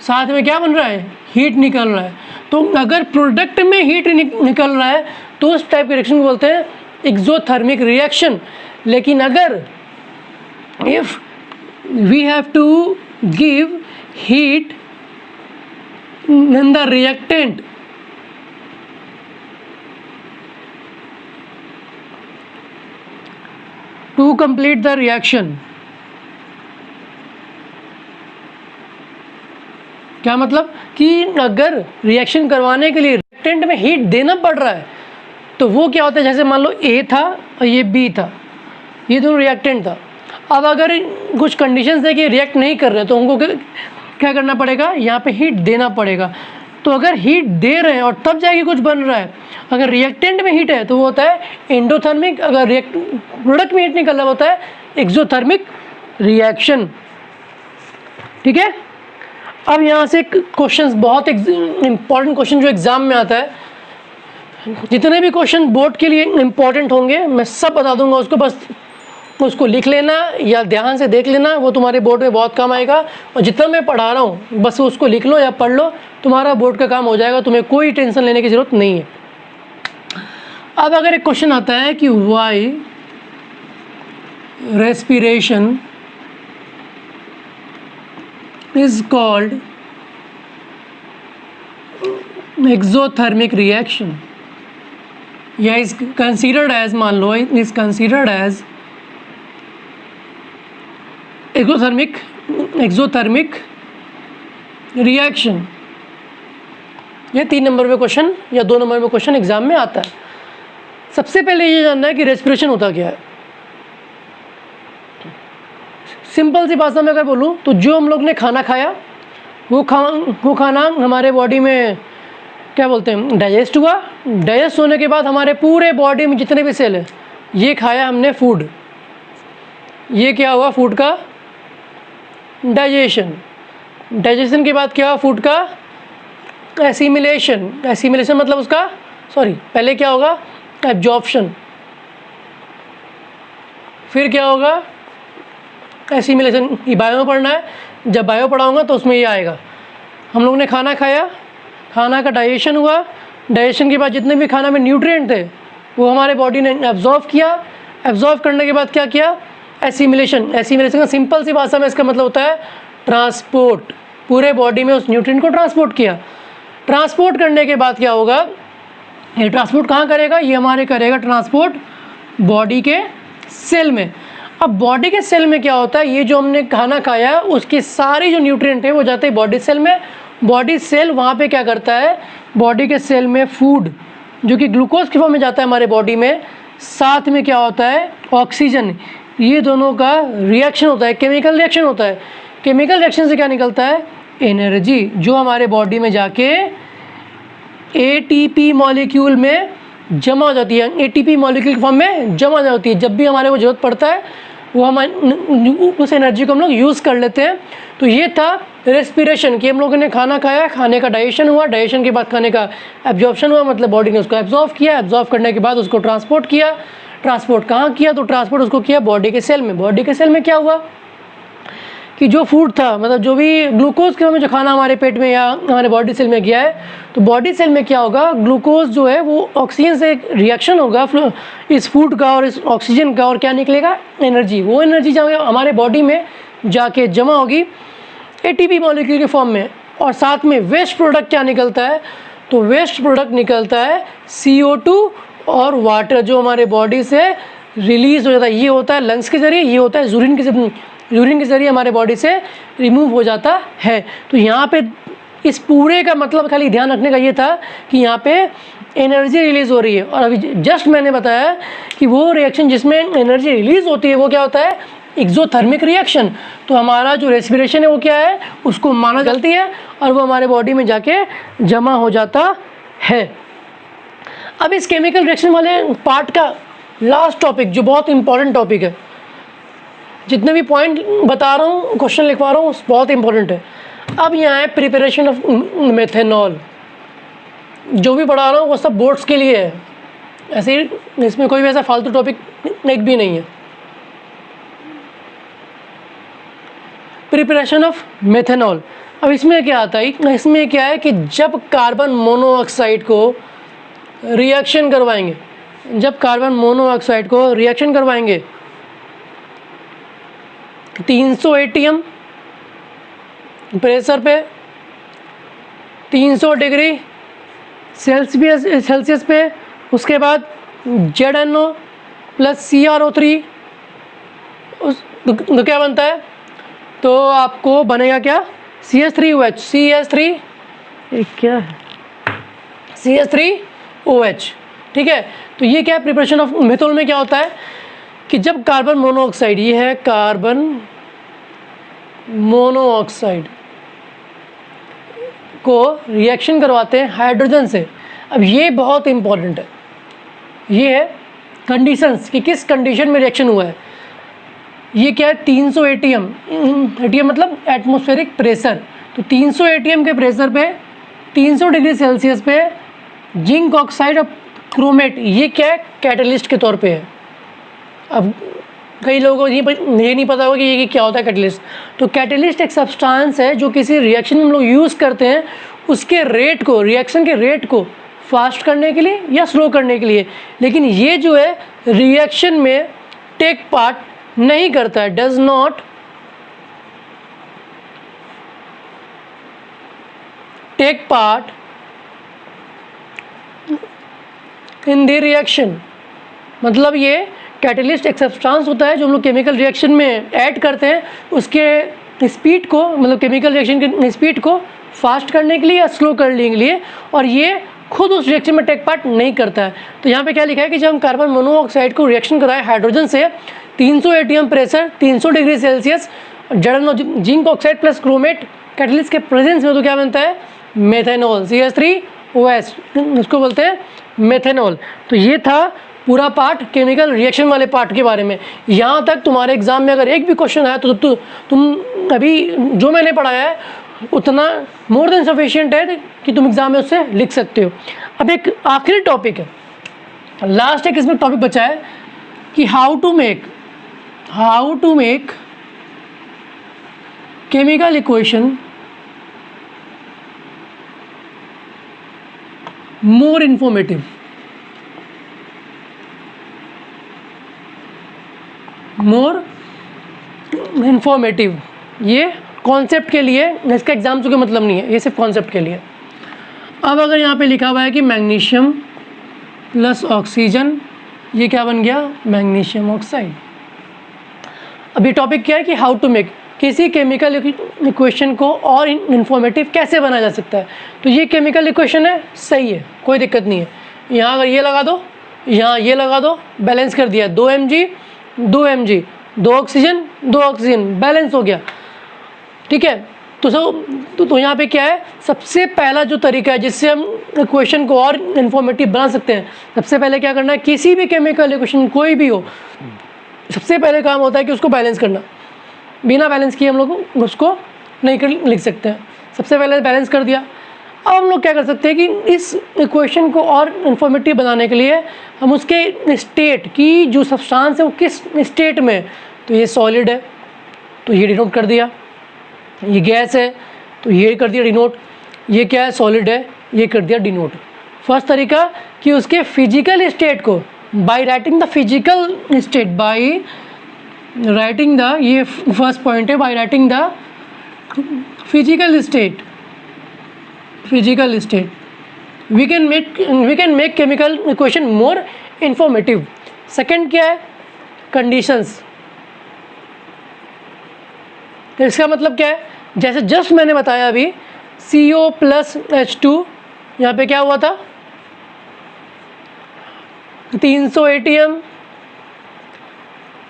साथ में क्या बन रहा है, हीट निकल रहा है। तो अगर प्रोडक्ट में हीट निकल रहा है तो उस टाइप के रिएक्शन को बोलते हैं एक्सोथर्मिक रिएक्शन। लेकिन अगर if we have to give heat in the reactant, to complete the reaction, क्या मतलब कि अगर रिएक्शन करवाने के लिए रिएक्टेंट में हीट देना पड़ रहा है तो वो क्या होता है, जैसे मान लो A था और ये B था, ये दोनों रिएक्टेंट था। अब अगर कुछ कंडीशंस है कि रिएक्ट नहीं कर रहे तो उनको क्या करना पड़ेगा, यहाँ पे हीट देना पड़ेगा। तो अगर हीट दे रहे हैं और तब जाके कुछ बन रहा है, अगर रिएक्टेंट में हीट है तो वो होता है एंडोथर्मिक, अगर प्रोडक्ट में हीट निकल रहा होता है एक्सोथर्मिक रिएक्शन, ठीक है। अब यहाँ से क्वेश्चन, बहुत इम्पॉर्टेंट क्वेश्चन जो एग्ज़ाम में आता है, जितने भी क्वेश्चन बोर्ड के लिए इम्पॉर्टेंट होंगे मैं सब बता दूंगा, उसको बस उसको लिख लेना या ध्यान से देख लेना, वो तुम्हारे बोर्ड में बहुत काम आएगा। और जितना मैं पढ़ा रहा हूँ बस उसको लिख लो या पढ़ लो, तुम्हारा बोर्ड का काम हो जाएगा, तुम्हें कोई टेंशन लेने की ज़रूरत नहीं है। अब अगर एक क्वेश्चन आता है कि why respiration is called exothermic reaction, या is considered as, मान लो is considered as exothermic reaction। ये 3 नंबर में क्वेश्चन या 2 नंबर में क्वेश्चन एग्जाम में आता है। सबसे पहले ये जानना है कि रेस्पिरेशन होता क्या है। सिंपल सी भाषा में अगर बोलूँ तो जो हम लोग ने खाना खाया वो खाना हमारे बॉडी में क्या बोलते हैं, डाइजेस्ट हुआ। डाइजेस्ट होने के बाद हमारे पूरे बॉडी में जितने भी सेल है, ये खाया हमने फूड, ये क्या हुआ फूड का डाइजेशन। डाइजेशन के बाद क्या हुआ फूड का एसिमिलेशन। एसिमिलेशन मतलब उसका पहले क्या होगा एब्जॉर्प्शन, फिर क्या होगा एसिमिलेशन। ये बायो में पढ़ना है, जब बायो पढ़ाऊँगा तो उसमें ये आएगा। हम लोग ने खाना खाया, खाना का डाइजेशन हुआ, डाइजेशन के बाद जितने भी खाना में न्यूट्रिएंट थे वो हमारे बॉडी ने एब्जॉर्ब किया। एब्जॉर्ब करने के बाद क्या किया एसिमिलेशन। एसिमिलेशन का सिंपल सी भाषा में इसका मतलब होता है ट्रांसपोर्ट, पूरे बॉडी में उस न्यूट्रिएंट को ट्रांसपोर्ट किया। ट्रांसपोर्ट करने के बाद क्या होगा, ये ट्रांसपोर्ट कहाँ करेगा, ये हमारे करेगा ट्रांसपोर्ट बॉडी के सेल में। अब बॉडी के सेल में क्या होता है, ये जो हमने खाना खाया उसके सारे जो न्यूट्रिएंट है वो जाते हैं बॉडी सेल में। बॉडी सेल वहाँ पे क्या करता है, बॉडी के सेल में फूड जो कि ग्लूकोज के फॉर्म में जाता है हमारे बॉडी में, साथ में क्या होता है, ऑक्सीजन, ये दोनों का रिएक्शन होता है, केमिकल रिएक्शन होता है। केमिकल रिएक्शन से क्या निकलता है, एनर्जी, जो हमारे बॉडी में जाके एटीपी मॉलिक्यूल में जमा हो जाती है, एटीपी मॉलिक्यूल के फॉर्म में जमा हो जाती है। जब भी हमारे को ज़रूरत पड़ता है वो हम उस एनर्जी को हम लोग यूज़ कर लेते हैं। तो ये था रेस्पिरेशन, कि हम लोगों ने खाना खाया, खाने का डाइजेशन हुआ, डाइजेशन के बाद खाने का एब्जॉर्प्शन हुआ, मतलब बॉडी ने उसको एब्जॉर्ब किया, एब्जॉर्ब करने के बाद उसको ट्रांसपोर्ट किया। ट्रांसपोर्ट कहाँ किया, तो ट्रांसपोर्ट उसको किया बॉडी के सेल में। बॉडी के सेल में क्या हुआ कि जो फूड था, मतलब जो भी ग्लूकोज के में जो खाना हमारे पेट में या हमारे बॉडी सेल में गया है, तो बॉडी सेल में क्या होगा, ग्लूकोज जो है वो ऑक्सीजन से रिएक्शन होगा इस फूड का और इस ऑक्सीजन का, और क्या निकलेगा, एनर्जी। वो एनर्जी जब हमारे बॉडी में जाके जमा होगी एटीपी मॉलिक्यूल के फॉर्म में, और साथ में वेस्ट प्रोडक्ट क्या निकलता है, तो वेस्ट प्रोडक्ट निकलता है CO2 और वाटर, जो हमारे बॉडी से रिलीज़ हो जाता है। ये होता है लंग्स के ज़रिए, ये होता है यूरिन के ज़रिए हमारे बॉडी से रिमूव हो जाता है। तो यहाँ पे इस पूरे का मतलब खाली ध्यान रखने का ये था कि यहाँ पे एनर्जी रिलीज़ हो रही है। और अभी जस्ट मैंने बताया कि वो रिएक्शन जिसमें एनर्जी रिलीज़ होती है वो क्या होता है, एक्सोथर्मिक रिएक्शन। तो हमारा जो रेस्पिरेशन है वो क्या है, उसको माना चलती है और वो हमारे बॉडी में जाके जमा हो जाता है। अब इस केमिकल रिएक्शन वाले पार्ट का लास्ट टॉपिक, जो बहुत इंपॉर्टेंट टॉपिक है, जितने भी पॉइंट बता रहा हूँ, क्वेश्चन लिखवा रहा हूँ, बहुत इंपॉर्टेंट है। अब यहाँ है प्रिपरेशन ऑफ मेथेनॉल। जो भी पढ़ा रहा हूँ वो सब बोर्ड्स के लिए है, ऐसे ही इसमें कोई भी ऐसा फालतू टॉपिक एक भी नहीं है। प्रिपरेशन ऑफ मेथेनॉल, अब इसमें क्या आता है, इसमें क्या है कि जब कार्बन मोनोऑक्साइड को रिएक्शन करवाएंगे, जब कार्बन मोनोऑक्साइड को रिएक्शन करवाएंगे 300 ATM प्रेशर पे, 300 डिग्री सेल्सियस पे, उसके बाद ZNO प्लस CrO3, तो क्या बनता है, तो आपको बनेगा क्या, CH3OH, क्या है, CH3OH, ठीक है। तो ये क्या है, प्रिपरेशन ऑफ मेथनॉल में क्या होता है कि जब कार्बन मोनोऑक्साइड, ये है कार्बन मोनोऑक्साइड को रिएक्शन करवाते हैं हाइड्रोजन से। अब ये बहुत इंपॉर्टेंट है, ये है कंडीशंस कि किस कंडीशन में रिएक्शन हुआ है। ये क्या है, 300 ATM, ATM मतलब एटमॉस्फेरिक प्रेशर। तो 300 ATM के प्रेशर पे 300 डिग्री सेल्सियस पे जिंक ऑक्साइड और क्रोमेट, ये क्या है, कैटलिस्ट के तौर पे है। अब कई लोगों को ये नहीं पता होगा कि ये क्या होता है कैटलिस्ट। तो कैटलिस्ट एक सब्सटेंस है जो किसी रिएक्शन में हम लोग यूज़ करते हैं, उसके रेट को, रिएक्शन के रेट को फास्ट करने के लिए या स्लो करने के लिए। लेकिन ये जो है रिएक्शन में टेक पार्ट नहीं करता है, does not take part in the reaction. मतलब ये कैटलिस्ट एक सब्सटेंस होता है जो हम लोग केमिकल रिएक्शन में ऐड करते हैं, उसके स्पीड को, मतलब केमिकल रिएक्शन के स्पीड को फास्ट करने के लिए या स्लो करने के लिए, और ये खुद उस रिएक्शन में टेक पार्ट नहीं करता है। तो यहाँ पे क्या लिखा है कि जब हम कार्बन मोनोऑक्साइड को रिएक्शन कराए हाइड्रोजन से 300 ATM pressure, 300 degree Celsius, ZNO zinc oxide plus chromate catalyst के प्रेजेंस में, तो क्या बनता है, मेथेनॉल, CH3OH, इसको बोलते हैं मेथेनॉल। तो ये था पूरा पार्ट केमिकल रिएक्शन वाले पार्ट के बारे में। यहाँ तक तुम्हारे एग्जाम में अगर एक भी क्वेश्चन आया तो तुम अभी जो मैंने पढ़ाया है उतना मोर देन सफिशिएंट है कि तुम एग्जाम में उससे लिख सकते हो। अब एक आखिरी टॉपिक है, लास्ट एक इसमें टॉपिक बचा है कि how to make chemical equation more informative. ये कॉन्सेप्ट के लिए, इसका एग्जाम्स के मतलब नहीं है, ये सिर्फ कॉन्सेप्ट के लिए। अब अगर यहाँ पे लिखा हुआ है कि मैग्नीशियम प्लस ऑक्सीजन, ये क्या बन गया, मैग्नीशियम ऑक्साइड। अभी टॉपिक क्या है कि हाउ टू मेक, किसी केमिकल इक्वेशन को और इन्फॉर्मेटिव कैसे बनाया जा सकता है। तो ये केमिकल इक्वेशन है, सही है, कोई दिक्कत नहीं है। यहाँ अगर ये लगा दो यहाँ ये लगा दो, बैलेंस कर दिया, 2 mg 2 mg, 2 oxygen 2 oxygen, balance हो गया। ठीक है, तो यहाँ पे क्या है, सबसे पहला जो तरीका है जिससे हम इक्वेशन को और इन्फॉर्मेटिव बना सकते हैं, सबसे पहले क्या करना है, किसी भी केमिकल इक्वेशन कोई भी हो, सबसे पहले काम होता है कि उसको बैलेंस करना। बिना बैलेंस किए हम लोग उसको नहीं लिख सकते हैं। सबसे पहले बैलेंस कर दिया। अब हम लोग क्या कर सकते हैं कि इस इक्वेशन को और इन्फॉर्मेटिव बनाने के लिए हम उसके स्टेट की जो सब्सटेंस है वो किस स्टेट में, तो ये सॉलिड है तो ये डिनोट कर दिया, ये गैस है तो ये कर दिया डिनोट, ये क्या है, सॉलिड है, ये कर दिया डिनोट। फर्स्ट तरीका कि उसके फिजिकल स्टेट को by writing the physical state, by writing the, ये फर्स्ट पॉइंट है, by writing the physical state we can make chemical equation more informative। Second क्या है, कंडीशंस। तो इसका मतलब क्या है, जैसे जस्ट मैंने बताया अभी CO प्लस H2, यहाँ पे क्या हुआ था, 300 ATM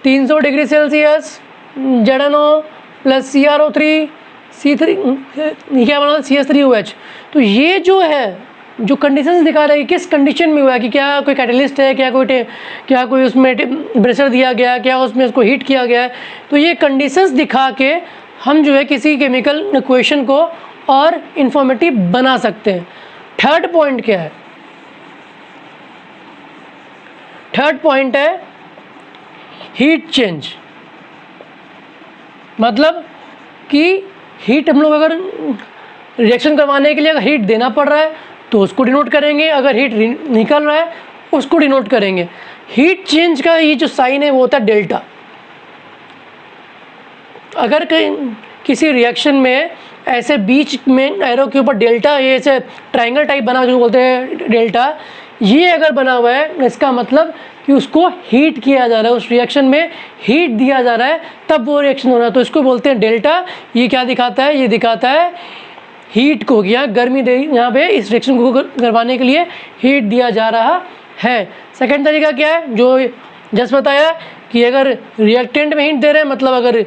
300 degree Celsius, ZNO plus CrO3 C3, क्या बना था, CH3OH। तो ये जो है, जो कंडीशंस दिखा रही है किस कंडीशन में हुआ है, कि क्या कोई कैटलिस्ट है, क्या कोई उसमें प्रेशर दिया गया, क्या उसमें उसको हीट किया गया है। तो ये कंडीशंस दिखा के हम जो है किसी केमिकल इक्वेशन को और इंफॉर्मेटिव बना सकते हैं। थर्ड पॉइंट क्या है, थर्ड पॉइंट है हीट चेंज। मतलब कि हीट हम लोग अगर रिएक्शन करवाने के लिए अगर हीट देना पड़ रहा है तो उसको डिनोट करेंगे, अगर हीट निकल रहा है उसको डिनोट करेंगे। हीट चेंज का ये जो साइन है वो होता है डेल्टा। अगर किसी रिएक्शन में ऐसे बीच में एरो के ऊपर डेल्टा, ये ऐसे ट्रायंगल टाइप बना जो बोलते हैं डेल्टा, ये अगर बना हुआ है इसका मतलब कि उसको हीट किया जा रहा है, उस रिएक्शन में हीट दिया जा रहा है, तब वो रिएक्शन हो रहा है, तो इसको बोलते हैं डेल्टा। ये क्या दिखाता है, ये दिखाता है हीट को, यहाँ गर्मी दे, यहाँ पे इस रिएक्शन को करवाने के लिए हीट दिया जा रहा है। सेकंड तरीका क्या है, जो जस्ट बताया कि अगर रिएक्टेंट में हीट दे रहे हैं, मतलब अगर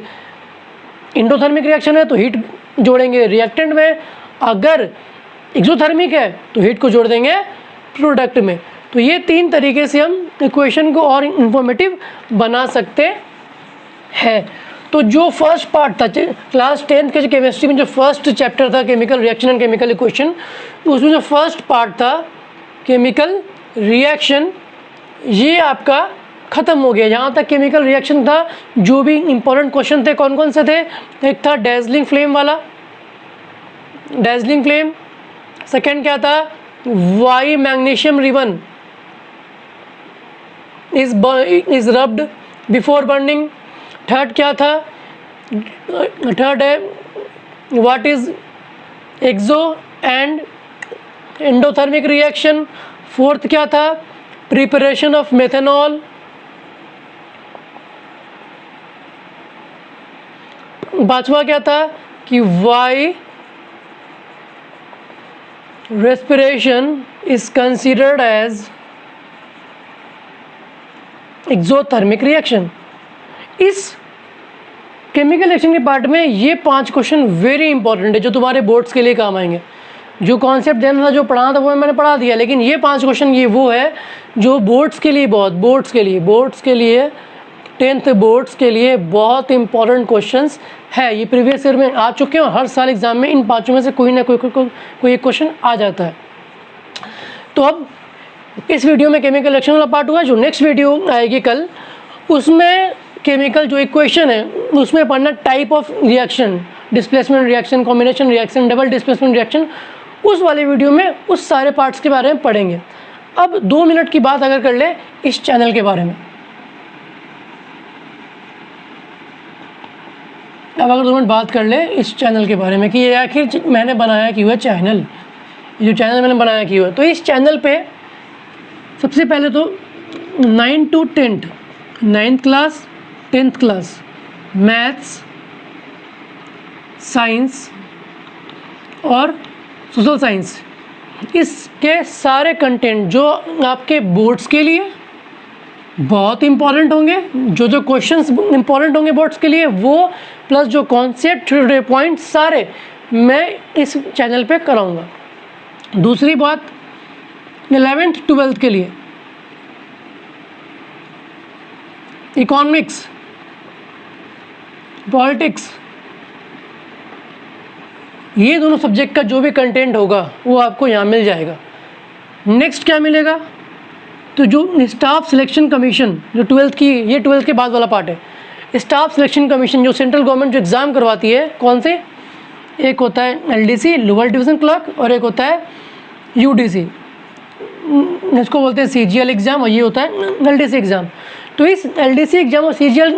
इंडोथर्मिक रिएक्शन है तो हीट जोड़ेंगे रिएक्टेंट में, अगर एक्सोथर्मिक है तो हीट को जोड़ देंगे प्रोडक्ट में। तो ये तीन तरीके से हम इक्वेशन को और इंफॉर्मेटिव बना सकते हैं। तो जो फर्स्ट पार्ट था क्लास 10th के केमिस्ट्री में, जो फर्स्ट चैप्टर था chemical reaction and chemical equation, तो उसमें जो फर्स्ट पार्ट था केमिकल रिएक्शन, ये आपका ख़त्म हो गया। यहाँ तक केमिकल रिएक्शन था। जो भी इंपॉर्टेंट क्वेश्चन थे कौन कौन से थे, एक था डेजलिंग फ्लेम वाला, डेजलिंग फ्लेम। सेकंड क्या था, why magnesium ribbon is rubbed before burning. Third क्या था, थर्ड है what is exo and endothermic reaction. Fourth क्या था, प्रिपरेशन ऑफ मेथनॉल। पांचवा क्या था कि why respiration is considered as exothermic reaction। इस केमिकल रिएक्शन के पार्ट में ये 5 क्वेश्चन वेरी इंपॉर्टेंट है, जो तुम्हारे बोर्ड्स के लिए काम आएंगे। जो कॉन्सेप्ट देना था, जो पढ़ाना था, वो मैंने पढ़ा दिया, लेकिन ये 5 क्वेश्चन ये वो है जो बोर्ड्स के लिए, बहुत बोर्ड्स के लिए 10th बोर्ड्स के लिए बहुत इंपॉर्टेंट क्वेश्चंस है। ये प्रीवियस ईयर में आ चुके हैं और हर साल एग्जाम में इन 5 में से कोई ना कोई एक क्वेश्चन आ जाता है। तो अब इस वीडियो में केमिकल रिएक्शन वाला पार्ट हुआ। जो नेक्स्ट वीडियो आएगी कल, उसमें केमिकल जो इक्वेशन है उसमें पढ़ना type of reaction, displacement reaction, combination reaction, double displacement reaction. उस वाले वीडियो में उस सारे पार्ट्स के बारे में पढ़ेंगे। अब 2 मिनट की बात अगर कर ले इस चैनल के बारे में, अब अगर 2 मिनट बात कर ले इस चैनल के बारे में कि ये आखिर मैंने बनाया क्यों है चैनल, ये जो चैनल मैंने बनाया क्यों है। तो इस चैनल पे सबसे पहले तो 9 to 10, 9th class 10th class, maths, science और सोशल साइंस, इसके सारे कंटेंट जो आपके बोर्ड्स के लिए बहुत इंपॉर्टेंट होंगे, जो क्वेश्चंस इंपॉर्टेंट होंगे बोर्ड्स के लिए वो, प्लस जो कॉन्सेप्ट पॉइंट सारे मैं इस चैनल पे कराऊंगा। दूसरी बात 11th 12th के लिए इकोनॉमिक्स, पॉलिटिक्स, ये दोनों सब्जेक्ट का जो भी कंटेंट होगा वो आपको यहाँ मिल जाएगा। नेक्स्ट क्या मिलेगा, तो जो स्टाफ सिलेक्शन कमीशन जो 12th की, ये 12th के बाद वाला पार्ट है। स्टाफ सिलेक्शन कमीशन जो सेंट्रल गवर्नमेंट जो एग्ज़ाम करवाती है, कौन से, एक होता है LDC लोअर डिवीज़न क्लर्क और एक होता है UDC, इसको बोलते हैं CGL एग्ज़ाम, और ये होता है LDC एग्ज़ाम। तो इस LDC एग्ज़ाम और CGL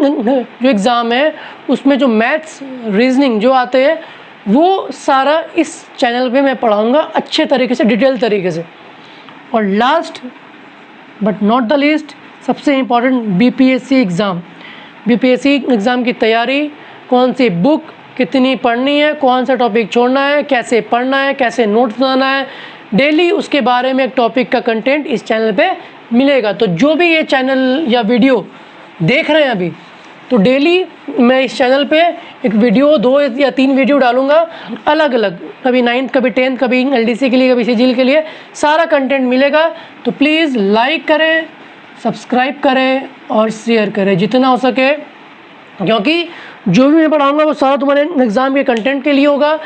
जो एग्ज़ाम है उसमें जो मैथ्स रीजनिंग जो आते हैं वो सारा इस चैनल पे मैं पढ़ाऊँगा अच्छे तरीके से, डिटेल तरीके से। और last but not the least, सबसे important BPSC exam. BPSC exam की तैयारी, कौन सी बुक कितनी पढ़नी है, कौन सा टॉपिक छोड़ना है, कैसे पढ़ना है, कैसे नोट्स बनाना है, डेली उसके बारे में एक टॉपिक का कंटेंट इस चैनल पे मिलेगा। तो जो भी ये चैनल या वीडियो देख रहे हैं अभी, तो डेली मैं इस चैनल पे एक वीडियो, 2 या 3 वीडियो डालूंगा अलग अलग, कभी 9th, कभी 10th, कभी LDC के लिए, कभी CGL के लिए, सारा कंटेंट मिलेगा। तो प्लीज़ लाइक करें, सब्सक्राइब करें और शेयर करें जितना हो सके, क्योंकि जो भी मैं पढ़ाऊँगा वो सारा तुम्हारे एग्ज़ाम के कंटेंट के लिए होगा।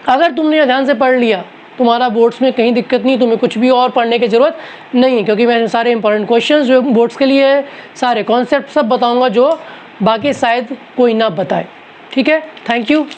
अगर तुमने ध्यान से पढ़ लिया, तुम्हारा बोर्ड्स में कहीं दिक्कत नहीं, तुम्हें कुछ भी और पढ़ने की ज़रूरत नहीं है, क्योंकि मैं सारे इंपॉर्टेंट क्वेश्चंस जो बोर्ड्स के लिए है, सारे कॉन्सेप्ट सब बताऊंगा जो बाकी शायद कोई ना बताए। ठीक है, थैंक यू।